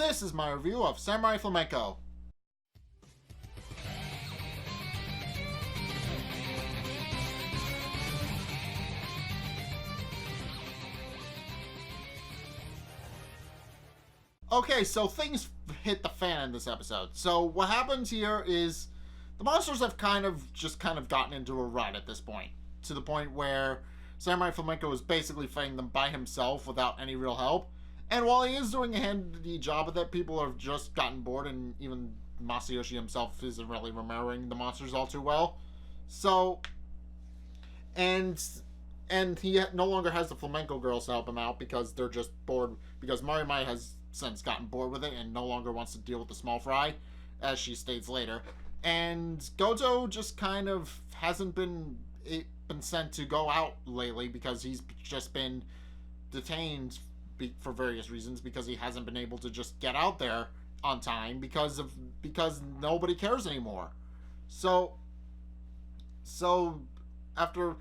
this is my review of Samurai Flamenco. Okay, so things hit the fan in this episode. So what happens here is the monsters have kind of gotten into a rut at this point, to the point where Samurai Flamenco is basically fighting them by himself without any real help. And while he is doing a handy job of that, people have just gotten bored, and even Masayoshi himself isn't really remembering the monsters all too well. So, and he no longer has the Flamenco girls to help him out because they're just bored, because Marimai has since gotten bored with it and no longer wants to deal with the small fry, as she states later. And Goto just kind of hasn't been sent to go out lately because he's just been detained for various reasons, because he hasn't been able to just get out there on time because nobody cares anymore. So after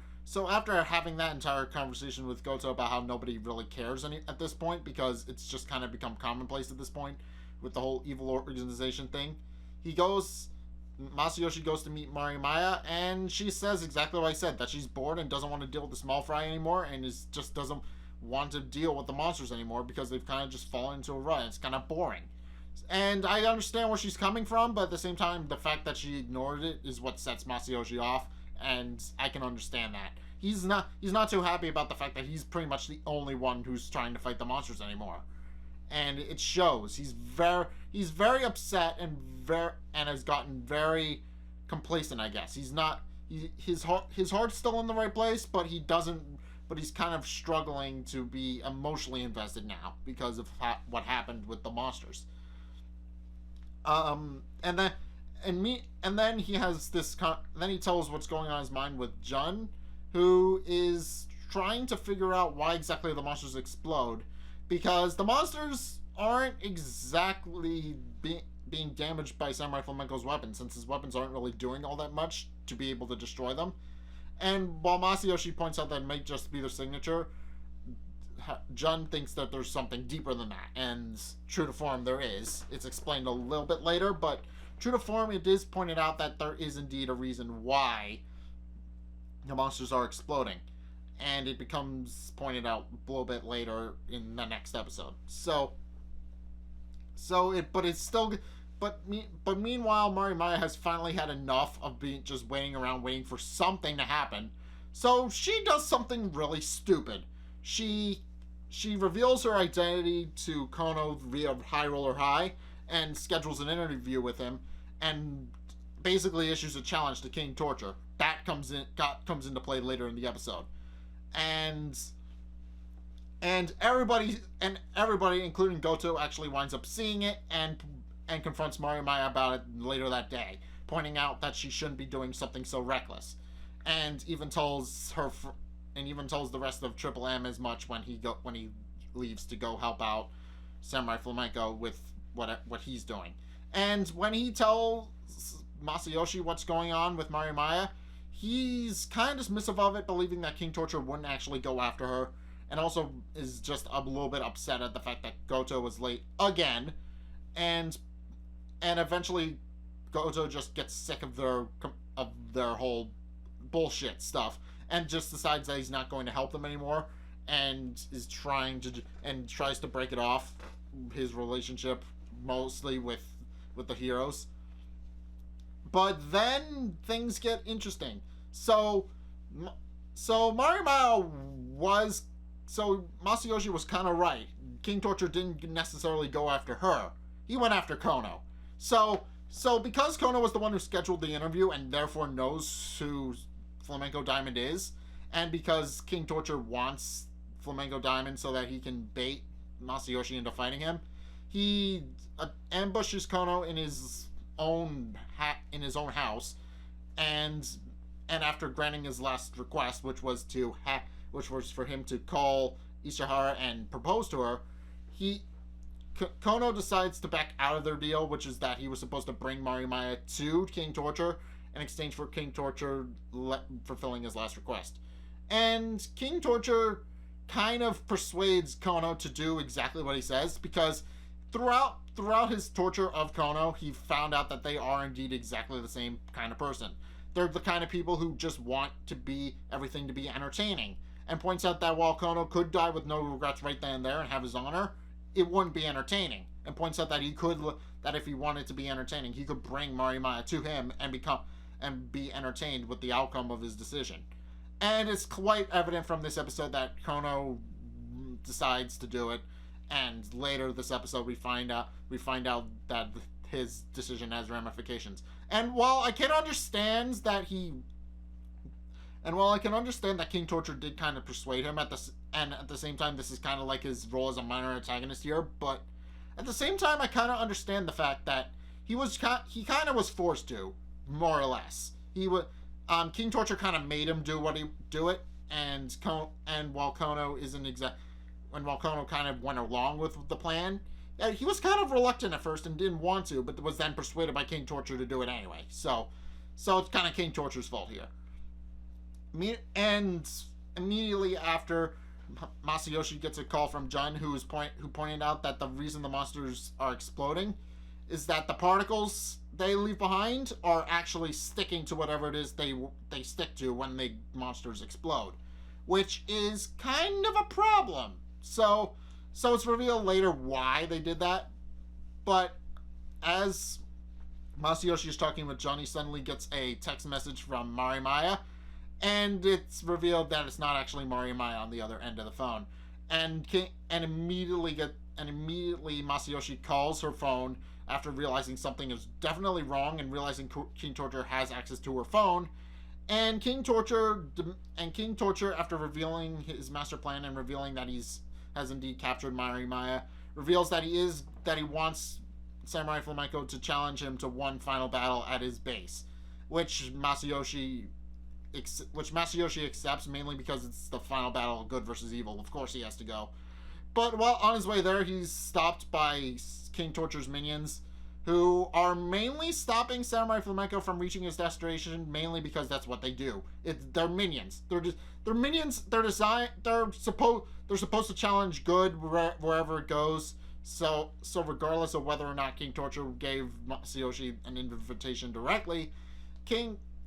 having that entire conversation with Goto about how nobody really cares at this point, because it's just kind of become commonplace at this point with the whole evil organization thing, Masayoshi goes to meet Marimaya, and she says exactly what I said, that she's bored and doesn't want to deal with the small fry anymore, and just doesn't want to deal with the monsters anymore because they've kind of just fallen into a rut. It's kind of boring. And I understand where she's coming from, but at the same time, the fact that she ignored it is what sets Masayoshi off, and I can understand that. He's not too happy about the fact that he's pretty much the only one who's trying to fight the monsters anymore. And it shows. He's very upset and has gotten very complacent, I guess. His heart's still in the right place, but he's kind of struggling to be emotionally invested now because of what happened with the monsters. And then he has this. Then he tells what's going on in his mind with Jun, who is trying to figure out why exactly the monsters explode, because the monsters aren't exactly being damaged by Samurai Flamenco's weapons, since his weapons aren't really doing all that much to be able to destroy them. And while Masayoshi points out that it might just be their signature, Jun thinks that there's something deeper than that, and true to form, there is. It's explained a little bit later, but true to form, it is pointed out that there is indeed a reason why the monsters are exploding, and it becomes pointed out a little bit later in the next episode. But meanwhile, Marimaya has finally had enough of just waiting around, waiting for something to happen. So she does something really stupid. She reveals her identity to Kono via High Roller High and schedules an interview with him, and basically issues a challenge to King Torture. That comes into play later in the episode, and everybody, including Goto, actually winds up seeing it and confronts Marimaya about it later that day, pointing out that she shouldn't be doing something so reckless, and even tells the rest of Triple M as much when he leaves to go help out Samurai Flamenco with what he's doing. And when he tells Masayoshi what's going on with Marimaya, he's kind of dismissive of it, believing that King Torture wouldn't actually go after her, and also is just a little bit upset at the fact that Goto was late again, and eventually Goto just gets sick of their whole bullshit stuff and just decides that he's not going to help them anymore, and tries to break it off, his relationship mostly with the heroes. But then things get interesting. So Masayoshi was kind of right. King Torture didn't necessarily go after her. He went after Kono. So because Kono was the one who scheduled the interview and therefore knows who Flamenco Diamond is, and because King Torture wants Flamenco Diamond so that he can bait Masayoshi into fighting him, he ambushes Kono in his own house, and after granting his last request, which was for him to call Ishihara and propose to her, Kono decides to back out of their deal, which is that he was supposed to bring Marimaya to King Torture in exchange for King Torture fulfilling his last request. And King Torture kind of persuades Kono to do exactly what he says, because throughout his torture of Kono, he found out that they are indeed exactly the same kind of person. They're the kind of people who just want everything to be entertaining, and points out that while Kono could die with no regrets right then and there and have his honor, it wouldn't be entertaining. And points out that that if he wanted to be entertaining, he could bring Marimaya to him and be entertained with the outcome of his decision. And it's quite evident from this episode that Kono decides to do it. And later this episode, we find out that his decision has ramifications. And while I can understand that King Torture did kind of persuade him at the same time, this is kind of like his role as a minor antagonist here. But at the same time, I kind of understand the fact that he kind of was forced to, more or less. King Torture kind of made him do it, and while Kono kind of went along with the plan, he was kind of reluctant at first and didn't want to, but was then persuaded by King Torture to do it anyway. So it's kind of King Torture's fault here. And immediately after, Masayoshi gets a call from Jun, who pointed out that the reason the monsters are exploding is that the particles they leave behind are actually sticking to whatever it is they stick to when the monsters explode, which is kind of a problem. So it's revealed later why they did that, but as Masayoshi is talking with Jun, he suddenly gets a text message from Marimaya, and it's revealed that it's not actually Marimaya on the other end of the phone. And immediately Masayoshi calls her phone after realizing something is definitely wrong and realizing King Torture has access to her phone. And King Torture, after revealing his master plan and revealing that has indeed captured Marimaya, reveals that he wants Samurai Flamenco to challenge him to one final battle at his base, which Masayoshi accepts, mainly because it's the final battle of good versus evil. Of course he has to go. But while on his way there, he's stopped by King Torture's minions, who are mainly stopping Samurai Flamenco from reaching his destination, mainly because that's what they do. They're minions. They're minions. They're supposed to challenge good wherever it goes. So regardless of whether or not King Torture gave Masayoshi an invitation directly,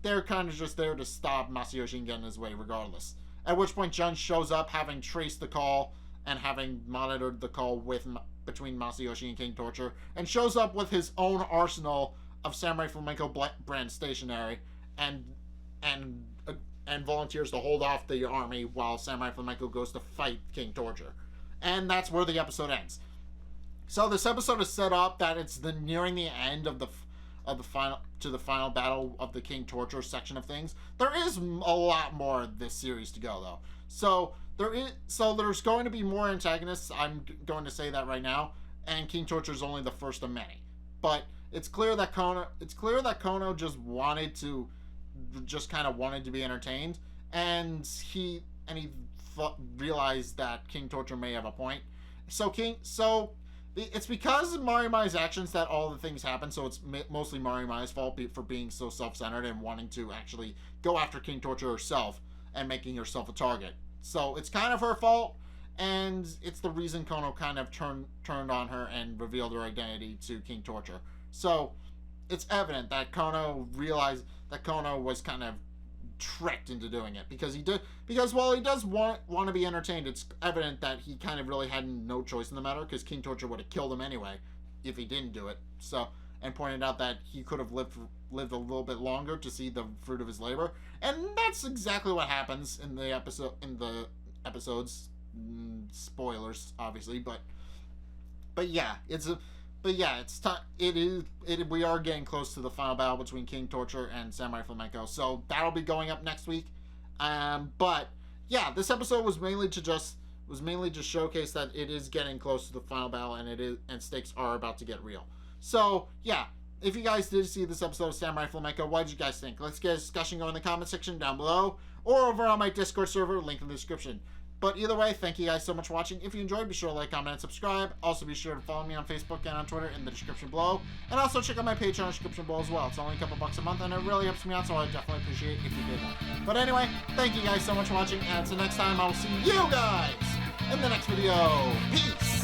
they're kind of just there to stop Masayoshi and get in his way regardless. At which point Jun shows up, having traced the call and having monitored the call between Masayoshi and King Torture, and shows up with his own arsenal of Samurai Flamenco brand stationery and volunteers to hold off the army while Samurai Flamenco goes to fight King Torture. And that's where the episode ends. So this episode is set up that it's nearing the end of the final battle of the King Torture section of things. There is a lot more of this series to go though. So there's going to be more antagonists. I'm going to say that right now, and King Torture is only the first of many. But it's clear that Kono just kind of wanted to be entertained, and he realized that King Torture may have a point. It's because of Marimaya's actions that all the things happen, so it's mostly Marimaya's fault for being so self-centered and wanting to actually go after King Torture herself and making herself a target. So it's kind of her fault, and it's the reason Kono kind of turned on her and revealed her identity to King Torture. So it's evident that Kono realized that Kono was kind of tricked into doing it, because while he does want to be entertained, it's evident that he kind of really had no choice in the matter, because King Torture would have killed him anyway if he didn't do it. So, and pointed out that he could have lived a little bit longer to see the fruit of his labor, and that's exactly what happens in the episodes. Spoilers, obviously, but yeah, it's time. We are getting close to the final battle between King Torture and Samurai Flamenco, so that'll be going up next week. But yeah, this episode was mainly to just showcase that it is getting close to the final battle, and stakes are about to get real. So yeah, if you guys did see this episode of Samurai Flamenco, what did you guys think? Let's get a discussion going in the comment section down below, or over on my Discord server, link in the description. But either way, thank you guys so much for watching. If you enjoyed, be sure to like, comment, and subscribe. Also, be sure to follow me on Facebook and on Twitter in the description below. And also check out my Patreon in the description below as well. It's only a couple bucks a month, and it really helps me out, so I'd definitely appreciate it if you did that. But anyway, thank you guys so much for watching, and until next time, I will see you guys in the next video. Peace!